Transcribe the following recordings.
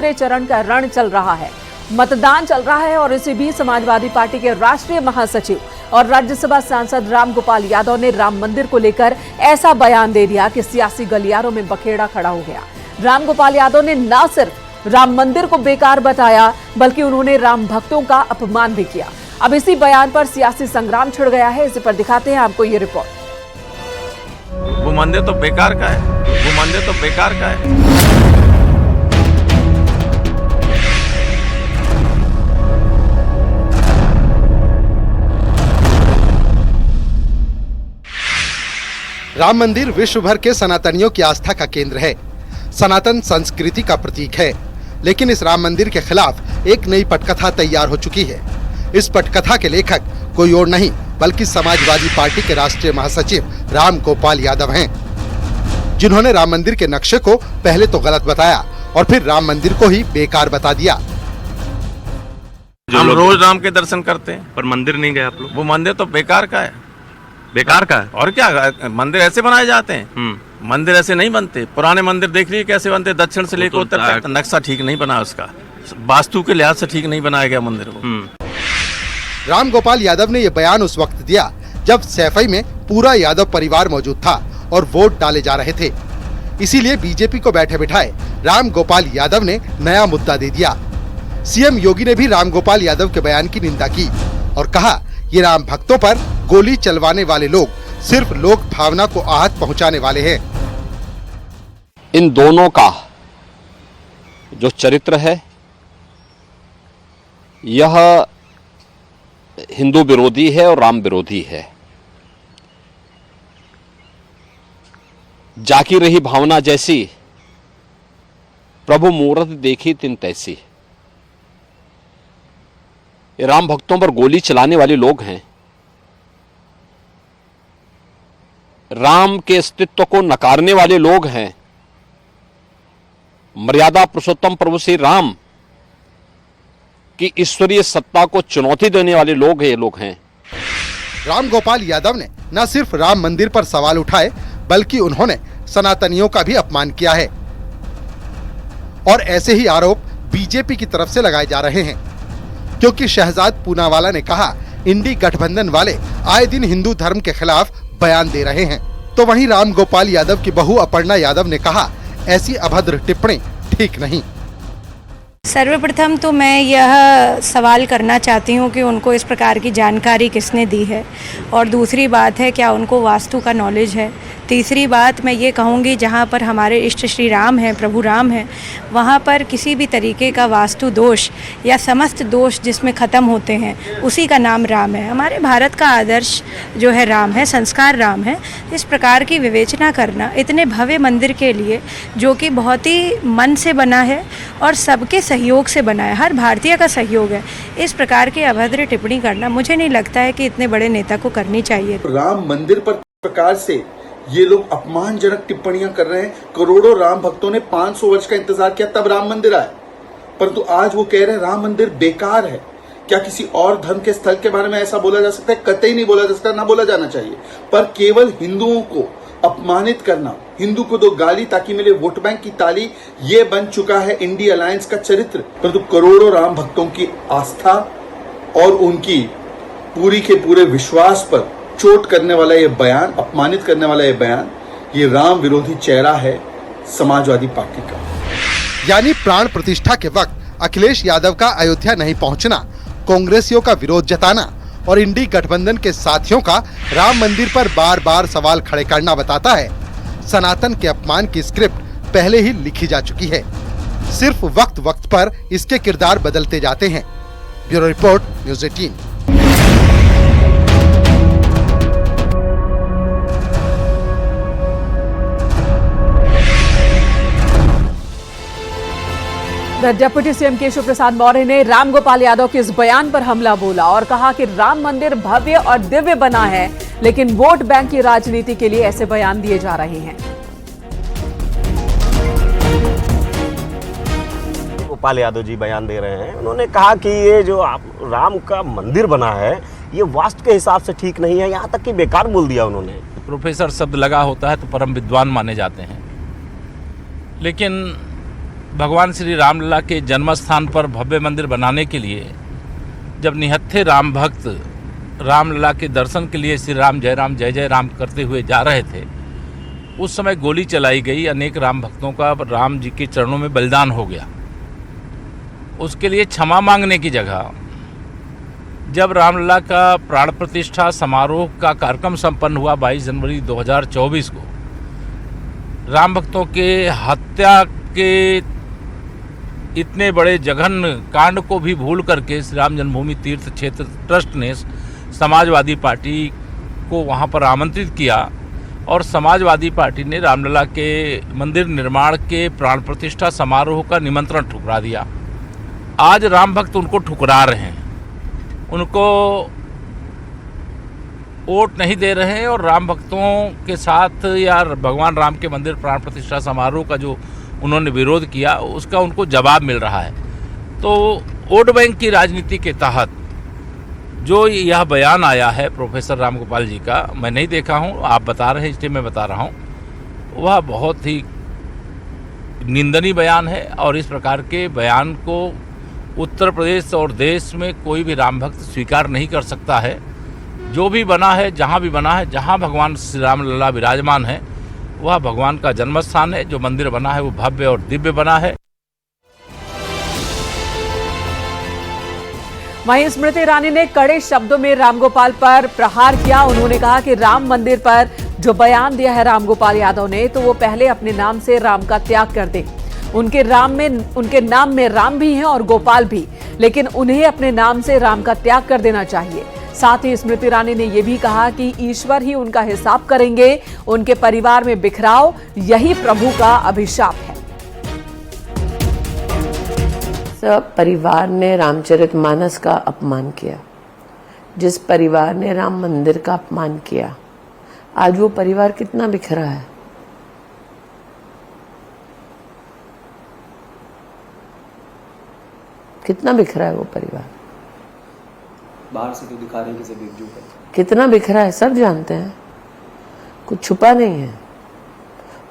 तीसरे चरण का रण चल रहा है, मतदान चल रहा है और इसी बीच समाजवादी पार्टी के राष्ट्रीय महासचिव और राज्यसभा सांसद रामगोपाल यादव ने राम मंदिर को लेकर ऐसा बयान दे दिया कि सियासी गलियारों में बखेड़ा खड़ा हो गया। रामगोपाल यादव ने न सिर्फ राम मंदिर को बेकार बताया बल्कि उन्होंने राम भक्तों का अपमान भी किया। अब इसी बयान पर सियासी संग्राम छिड़ गया है। इसी पर दिखाते हैं आपको ये रिपोर्ट। वो मंदिर तो बेकार का है, वो मंदिर तो बेकार का है। राम मंदिर विश्व भर के सनातनियों की आस्था का केंद्र है, सनातन संस्कृति का प्रतीक है। लेकिन इस राम मंदिर के खिलाफ एक नई पटकथा तैयार हो चुकी है। इस पटकथा के लेखक कोई और नहीं बल्कि समाजवादी पार्टी के राष्ट्रीय महासचिव रामगोपाल यादव हैं, जिन्होंने राम मंदिर के नक्शे को पहले तो गलत बताया और फिर राम मंदिर को ही बेकार बता दिया। हम रोज राम के दर्शन करते हैं पर मंदिर नहीं गए आप लोग। वो मंदिर तो बेकार का है। बेकार का है और क्या, मंदिर ऐसे बनाए जाते हैं? मंदिर ऐसे नहीं बनते। पुराने मंदिर देख लीजिए कैसे बनते, दक्षिण से लेकर उत्तर तक। नक्शा ठीक नहीं बना, उसका वास्तु के लिहाज से ठीक नहीं बनाया गया मंदिर को। रामगोपाल यादव ने यह बयान उस वक्त दिया जब सैफई में पूरा यादव परिवार मौजूद था और वोट डाले जा रहे थे। इसीलिए बीजेपी को बैठे बिठाए रामगोपाल यादव ने नया मुद्दा दे दिया। सीएम योगी ने भी रामगोपाल यादव के बयान की निंदा की और कहा ये राम भक्तों पर गोली चलवाने वाले लोग सिर्फ लोक भावना को आहत पहुंचाने वाले हैं। इन दोनों का जो चरित्र है यह हिंदू विरोधी है और राम विरोधी है। जाकी रही भावना जैसी, प्रभु मूरत देखी तिन तैसी। ये राम भक्तों पर गोली चलाने वाले लोग हैं। राम के अस्तित्व को नकारने वाले लोग हैं। मर्यादा पुरुषोत्तम प्रभु श्री राम की ईश्वरीय सत्ता को चुनौती देने वाले लोग ये लोग हैं। रामगोपाल यादव ने न सिर्फ राम मंदिर पर सवाल उठाए बल्कि उन्होंने सनातनियों का भी अपमान किया है और ऐसे ही आरोप बीजेपी की तरफ से लगाए जा रहे हैं, क्योंकि शहजाद पूनावाला ने कहा इंडी गठबंधन वाले आए दिन हिंदू धर्म के खिलाफ बयान दे रहे हैं। तो वहीं रामगोपाल यादव की बहू अपर्णा यादव ने कहा ऐसी अभद्र टिप्पणी ठीक नहीं। सर्वप्रथम तो मैं यह सवाल करना चाहती हूँ कि उनको इस प्रकार की जानकारी किसने दी है, और दूसरी बात है क्या उनको वास्तु का नॉलेज है। तीसरी बात मैं ये कहूँगी जहाँ पर हमारे इष्ट श्री राम हैं, प्रभु राम हैं, वहाँ पर किसी भी तरीके का वास्तु दोष या समस्त दोष जिसमें ख़त्म होते हैं उसी का नाम राम है। हमारे भारत का आदर्श जो है राम है, संस्कार राम है। इस प्रकार की विवेचना करना इतने भव्य मंदिर के लिए जो कि बहुत ही मन से बना है और सबके सहयोग से बना है, हर भारतीय का सहयोग है, इस प्रकार की अभद्र टिप्पणी करना मुझे नहीं लगता है कि इतने बड़े नेता को करनी चाहिए। राम मंदिर पर प्रकार से ये लोग अपमानजनक टिप्पणियां कर रहे हैं। करोड़ों राम भक्तों ने 500 वर्ष का इंतजार किया तब राम मंदिर आया, परंतु आज वो कह रहे हैं राम मंदिर बेकार है। क्या किसी और धर्म के स्थल के बारे में ऐसा बोला जा सकता है? कतई नहीं बोला जा सकता, ना बोला जाना चाहिए। पर केवल हिंदुओं को अपमानित करना, हिंदू को दो गाली ताकि मिले वोट बैंक की ताली, ये बन चुका है इंडी अलायंस का चरित्र। परंतु करोड़ों राम भक्तों की आस्था और उनकी पूरी के पूरे विश्वास पर चोट करने वाला ये बयान, अपमानित करने वाला ये बयान, ये राम विरोधी चेहरा है समाजवादी पार्टी का। यानी प्राण प्रतिष्ठा के वक्त अखिलेश यादव का अयोध्या नहीं पहुंचना, कांग्रेसियों का विरोध जताना और इंडी गठबंधन के साथियों का राम मंदिर पर बार बार सवाल खड़े करना बताता है सनातन के अपमान की स्क्रिप्ट पहले ही लिखी जा चुकी है। सिर्फ वक्त वक्त पर इसके किरदार बदलते जाते हैं। Bureau report, news 18। Deputy CM Keshav Prasad Maurya ने रामगोपाल यादव के इस बयान पर हमला बोला और कहा कि राम मंदिर भव्य और दिव्य बना है, लेकिन वोट बैंक की राजनीति के लिए ऐसे बयान दिए जा रहे हैं। गोपाल यादव जी बयान दे रहे हैं। उन्होंने कहा कि ये जो राम का मंदिर बना है ये वास्तु के हिसाब से ठीक नहीं है, यहाँ तक कि बेकार बोल दिया उन्होंने। प्रोफेसर शब्द लगा होता है तो परम विद्वान माने जाते हैं, लेकिन भगवान श्री रामलला के जन्म स्थान पर भव्य मंदिर बनाने के लिए जब निहत्थे राम भक्त रामलला के दर्शन के लिए श्री राम जय जय राम करते हुए जा रहे थे, उस समय गोली चलाई गई। अनेक राम भक्तों का राम जी के चरणों में बलिदान हो गया। उसके लिए क्षमा मांगने की जगह जब रामलला का प्राण प्रतिष्ठा समारोह का कार्यक्रम संपन्न हुआ 22 जनवरी 2024 को, राम भक्तों के हत्या के इतने बड़े जघन्य कांड को भी भूल करके श्री राम जन्मभूमि तीर्थ क्षेत्र ट्रस्ट ने समाजवादी पार्टी को वहां पर आमंत्रित किया और समाजवादी पार्टी ने रामलला के मंदिर निर्माण के प्राण प्रतिष्ठा समारोह का निमंत्रण ठुकरा दिया। आज राम भक्त उनको ठुकरा रहे हैं, उनको वोट नहीं दे रहे हैं और राम भक्तों के साथ या भगवान राम के मंदिर प्राण प्रतिष्ठा समारोह का जो उन्होंने विरोध किया उसका उनको जवाब मिल रहा है। तो वोट बैंक की राजनीति के तहत जो यह बयान आया है प्रोफेसर राम गोपाल जी का, मैं नहीं देखा हूं, आप बता रहे हैं इसलिए मैं बता रहा हूं, वह बहुत ही निंदनीय बयान है और इस प्रकार के बयान को उत्तर प्रदेश और देश में कोई भी राम भक्त स्वीकार नहीं कर सकता है। जो भी बना है, जहाँ भी बना है, जहाँ भगवान श्री रामलला विराजमान है वह भगवान का जन्म स्थान है। जो मंदिर बना है वो भव्य और दिव्य बना है। वहीं स्मृति ईरानी ने कड़े शब्दों में रामगोपाल पर प्रहार किया। उन्होंने कहा कि राम मंदिर पर जो बयान दिया है रामगोपाल यादव ने, तो वो पहले अपने नाम से राम का त्याग कर दे। उनके नाम में राम भी हैं और गोपाल भी, लेकिन उन्हें अपने नाम से राम का त्याग कर देना चाहिए। साथ ही स्मृति ईरानी ने यह भी कहा कि ईश्वर ही उनका हिसाब करेंगे। उनके परिवार में बिखराव यही प्रभु का अभिशाप है। सब परिवार ने रामचरितमानस का अपमान किया, जिस परिवार ने राम मंदिर का अपमान किया, आज वो परिवार कितना बिखरा है। कितना बिखरा है वो परिवार। बाहर से तो दिखा रहे हैं कि सब एकजुट है, कितना बिखरा है सब जानते हैं, कुछ छुपा नहीं है।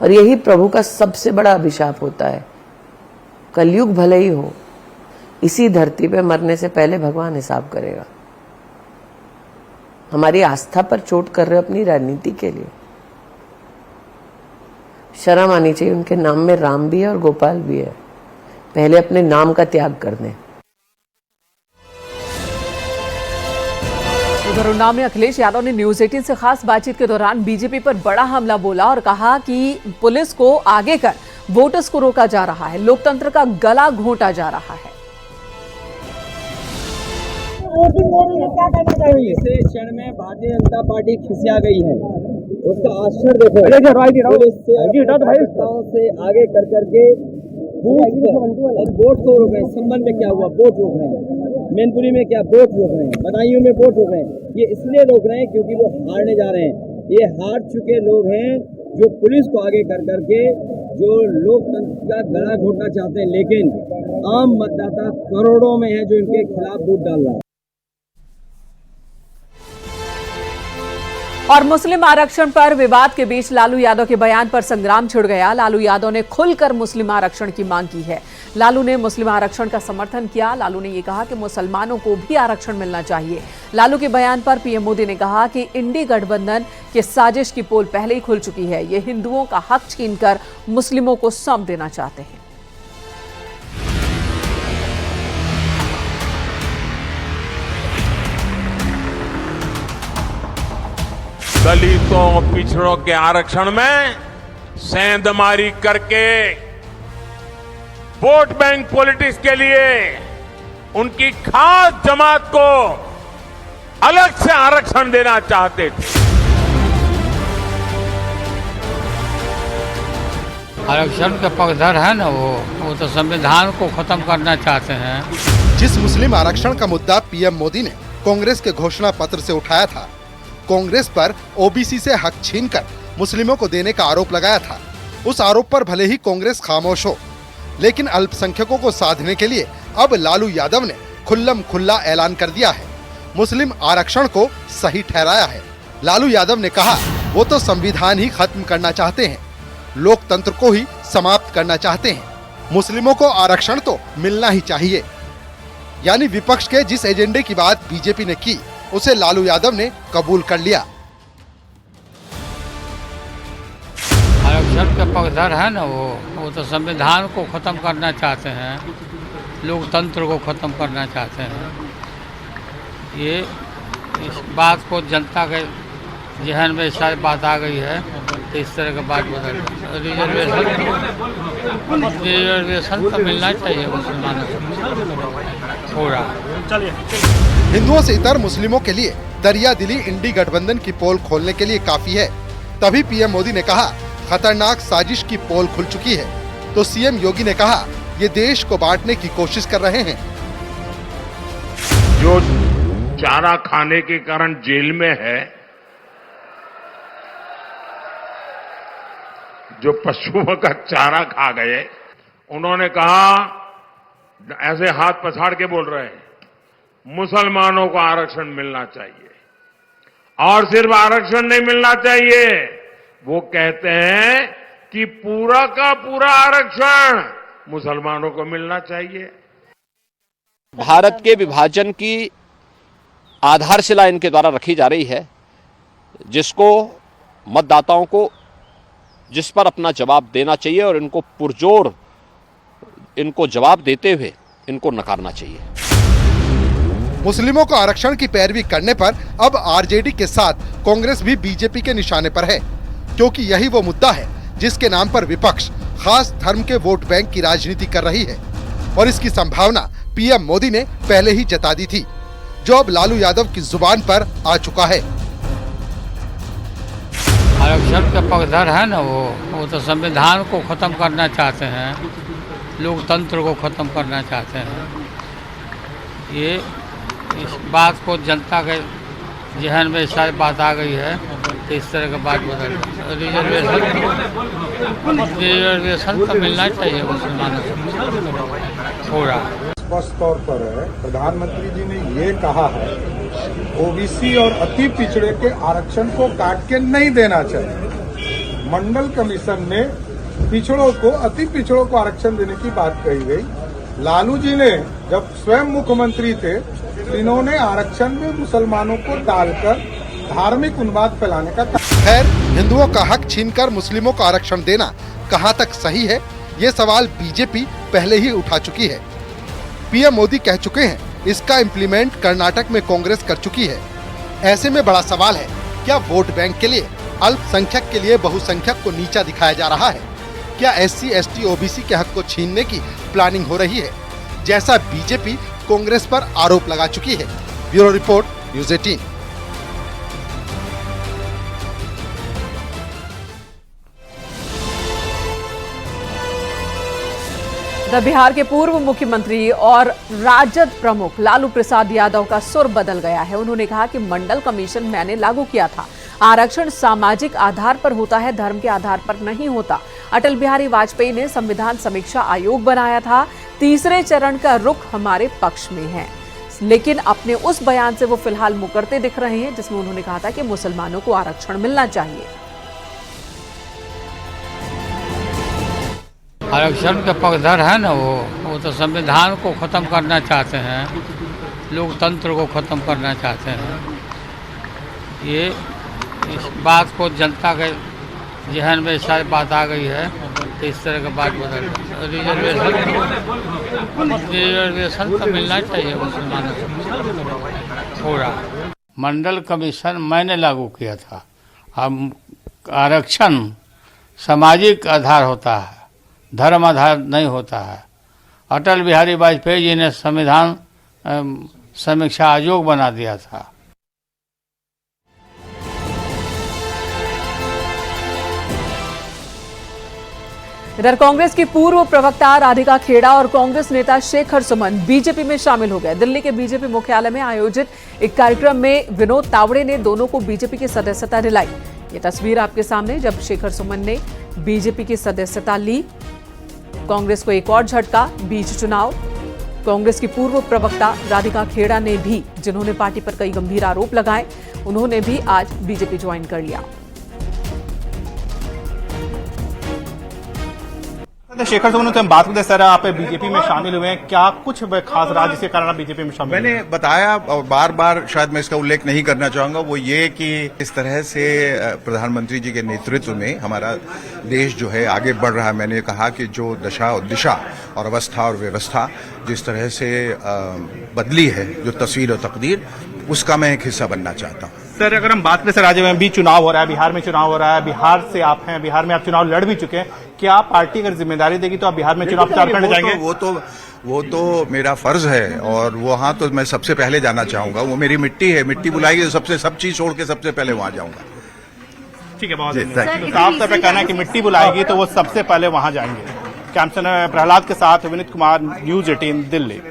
और यही प्रभु का सबसे बड़ा अभिशाप होता है। कलयुग भले ही हो, इसी धरती पे मरने से पहले भगवान हिसाब करेगा। हमारी आस्था पर चोट कर रहे हो अपनी राजनीति के लिए। शर्म आनी चाहिए। उनके नाम में राम भी है और गोपाल भी है। पहले अपने नाम का त्याग कर दें। उधर उन्नाव में अखिलेश यादव ने न्यूज 18 से खास बातचीत के दौरान बीजेपी पर बड़ा हमला बोला और कहा कि पुलिस को आगे कर वोटर्स को रोका जा रहा है, लोकतंत्र का गला घोंटा जा रहा है। इस क्षण में भारतीय जनता पार्टी खिसिया गई है, उसका आश्चर्य देखो। पुलिस से आगे कर करके वोट को रोक रहे हैं। संबंध में क्या हुआ, वोट रोक रहे हैं। मैनपुरी में क्या, वोट रोक रहे हैं। बदायूं में वोट रोक रहे हैं। ये इसलिए रोक रहे हैं क्योंकि वो हारने जा रहे हैं। ये हार चुके लोग हैं जो पुलिस को आगे कर करके जो लोकतंत्र का गला घोटना चाहते हैं, लेकिन आम मतदाता करोड़ों में है जो इनके खिलाफ वोट डाल रहा है। और मुस्लिम आरक्षण पर विवाद के बीच लालू यादव के बयान पर संग्राम छिड़ गया। लालू यादव ने खुलकर मुस्लिम आरक्षण की मांग की है। लालू ने मुस्लिम आरक्षण का समर्थन किया। लालू ने यह कहा कि मुसलमानों को भी आरक्षण मिलना चाहिए। लालू के बयान पर पीएम मोदी ने कहा कि इंडी गठबंधन की साजिश की पोल पहले ही खुल चुकी है। ये हिंदुओं का हक छीनकर मुस्लिमों को सौंप देना चाहते हैं। दलितों पिछड़ों के आरक्षण में सेंधमारी करके वोट बैंक पॉलिटिक्स के लिए उनकी खास जमात को अलग से आरक्षण देना चाहते थे। आरक्षण के पक्षधर है ना, वो तो संविधान को खत्म करना चाहते हैं। जिस मुस्लिम आरक्षण का मुद्दा पीएम मोदी ने कांग्रेस के घोषणा पत्र से उठाया था, कांग्रेस पर ओबीसी से हक छीनकर मुस्लिमों को देने का आरोप लगाया था। उस आरोप पर भले ही कांग्रेस खामोश हो, लेकिन अल्पसंख्यकों को साधने के लिए अब लालू यादव ने खुल्लम खुल्ला ऐलान कर दिया है। मुस्लिम आरक्षण को सही ठहराया है। लालू यादव ने कहा वो तो संविधान ही खत्म करना चाहते हैं, लोकतंत्र को ही समाप्त करना चाहते हैं। मुस्लिमों को आरक्षण तो मिलना ही चाहिए। यानी विपक्ष के जिस एजेंडे की बात बीजेपी ने की, उसे लालू यादव ने कबूल कर लिया। आरक्षण के पक्षधर है ना, वो तो संविधान को खत्म करना चाहते हैं, लोकतंत्र को खत्म करना चाहते हैं। ये इस बात को जनता के जहन में शायद बात आ गई है, तो इस तरह की बात बदल रिजर्वेशन तो मिलना चाहिए मुसलमानों को पूरा। हिंदुओं से इतर मुस्लिमों के लिए दरिया दिली इंडी गठबंधन की पोल खोलने के लिए काफी है। तभी पीएम मोदी ने कहा खतरनाक साजिश की पोल खुल चुकी है, तो सीएम योगी ने कहा ये देश को बांटने की कोशिश कर रहे हैं। जो चारा खाने के कारण जेल में है, जो पशुओं का चारा खा गए, उन्होंने कहा, ऐसे हाथ पछाड़ के बोल रहे हैं, मुसलमानों को आरक्षण मिलना चाहिए। और सिर्फ आरक्षण नहीं मिलना चाहिए, वो कहते हैं कि पूरा का पूरा आरक्षण मुसलमानों को मिलना चाहिए। भारत के विभाजन की आधारशिला इनके द्वारा रखी जा रही है, जिसको मतदाताओं को जिस पर अपना जवाब देना चाहिए और इनको पुरजोर इनको जवाब देते हुए इनको नकारना चाहिए। मुस्लिमों को आरक्षण की पैरवी करने पर अब आरजेडी के साथ कांग्रेस भी बीजेपी के निशाने पर है, क्योंकि यही वो मुद्दा है जिसके नाम पर विपक्ष खास धर्म के वोट बैंक की राजनीति कर रही है। और इसकी संभावना पीएम मोदी ने पहले ही जता दी थी, जो अब लालू यादव की जुबान पर आ चुका है। आरक्षण के पक्षधर है ना, वो तो संविधान को खत्म करना चाहते हैं, लोकतंत्र को खत्म करना चाहते हैं। ये इस बात को जनता के जहन में शायद बात आ गई है, तो इस तरह की बात बदल रिजर्वेशन तो मिलना चाहिए मुसलमानों को पूरा। स्पष्ट तौर पर है, प्रधानमंत्री जी ने ये कहा है ओबीसी और अति पिछड़े के आरक्षण को काट के नहीं देना चाहिए। मंडल कमीशन ने पिछड़ों को, अति पिछड़ों को आरक्षण देने की बात कही गई। लालू जी ने जब स्वयं मुख्यमंत्री थे, इन्होंने आरक्षण में मुसलमानों को डालकर धार्मिक उन्माद फैलाने का। खैर, हिंदुओं का हक छीनकर मुस्लिमों को आरक्षण देना कहां तक सही है, ये सवाल बीजेपी पहले ही उठा चुकी है। पीएम मोदी कह चुके हैं इसका इम्प्लीमेंट कर्नाटक में कांग्रेस कर चुकी है। ऐसे में बड़ा सवाल है, क्या वोट बैंक के लिए, अल्पसंख्यक के लिए बहुसंख्यक को नीचा दिखाया जा रहा है? क्या SC, ST, OBC के हक को छीनने की प्लानिंग हो रही है, जैसा बीजेपी कांग्रेस पर आरोप लगा चुकी है? Bureau report, news 18। बिहार के पूर्व मुख्यमंत्री और राजद प्रमुख लालू प्रसाद यादव का सुर बदल गया है। उन्होंने कहा कि मंडल कमीशन मैंने लागू किया था, आरक्षण सामाजिक आधार पर होता है, धर्म के आधार पर नहीं होता। अटल बिहारी वाजपेयी ने संविधान समीक्षा आयोग बनाया था, तीसरे चरण का रुख हमारे पक्ष में है। लेकिन अपने उस बयान से वो फिलहाल मुकरते दिख रहे हैं, जिसमें उन्होंने कहा था कि मुसलमानों को आरक्षण मिलना चाहिए। आरक्षण के पक्षधर है ना, वो तो संविधान को खत्म करना चाहते हैं, लोकतंत्र को खत्म करना चाहते हैं। ये इस बात को जनता के जहन में शायद बात आ गई है, तो इस तरह की बात बदल रिजर्वेशन तो मिलना चाहिए मुसलमानों को पूरा। मंडल कमीशन मैंने लागू किया था। हम आरक्षण सामाजिक आधार होता है, धर्म आधार नहीं होता है। अटल बिहारी वाजपेयी जी ने संविधान समीक्षा आयोग बना दिया था। इधर कांग्रेस की पूर्व प्रवक्ता राधिका खेड़ा और कांग्रेस नेता शेखर सुमन बीजेपी में शामिल हो गए। दिल्ली के बीजेपी मुख्यालय में आयोजित एक कार्यक्रम में विनोद तावड़े ने दोनों को बीजेपी की सदस्यता दिलाई। ये तस्वीर आपके सामने, जब शेखर सुमन ने बीजेपी की सदस्यता ली। कांग्रेस को एक और झटका बीच चुनाव। कांग्रेस की पूर्व प्रवक्ता राधिका खेड़ा ने भी, जिन्होंने पार्टी पर कई गंभीर आरोप लगाए, उन्होंने भी आज बीजेपी ज्वाइन कर लिया। शेखर सोनू से हम बात करते सर, आप बीजेपी में शामिल हुए हैं, क्या कुछ खास रहा जिसके कारण आप बीजेपी में शामिल? मैंने बताया और बार बार शायद मैं इसका उल्लेख नहीं करना चाहूंगा, वो ये कि इस तरह से प्रधानमंत्री जी के नेतृत्व में हमारा देश जो है आगे बढ़ रहा है। मैंने कहा कि जो दशा और दिशा और अवस्था और व्यवस्था जिस तरह से बदली है, जो तस्वीर और तकदीर, उसका मैं एक हिस्सा बनना चाहता हूँ। सर अगर हम बात करें सर, राज्य में भी चुनाव हो रहा है, बिहार में चुनाव हो रहा है, बिहार से आप हैं, बिहार में आप चुनाव लड़ भी चुके हैं, क्या पार्टी अगर जिम्मेदारी देगी तो आप बिहार में चुनाव प्रचार करने जाएंगे? वो तो मेरा फर्ज है और वहाँ तो मैं सबसे पहले जाना चाहूंगा। वो मेरी मिट्टी है, मिट्टी बुलाएगी तो सब चीज छोड़ के सबसे पहले वहाँ जाऊंगा। ठीक है, बहुत साफ तौर पर कहना है कि मिट्टी बुलाएगी तो वो सबसे पहले वहाँ जाएंगे। कैंपसन प्रहलाद के साथ विनीत कुमार, न्यूज 18 दिल्ली।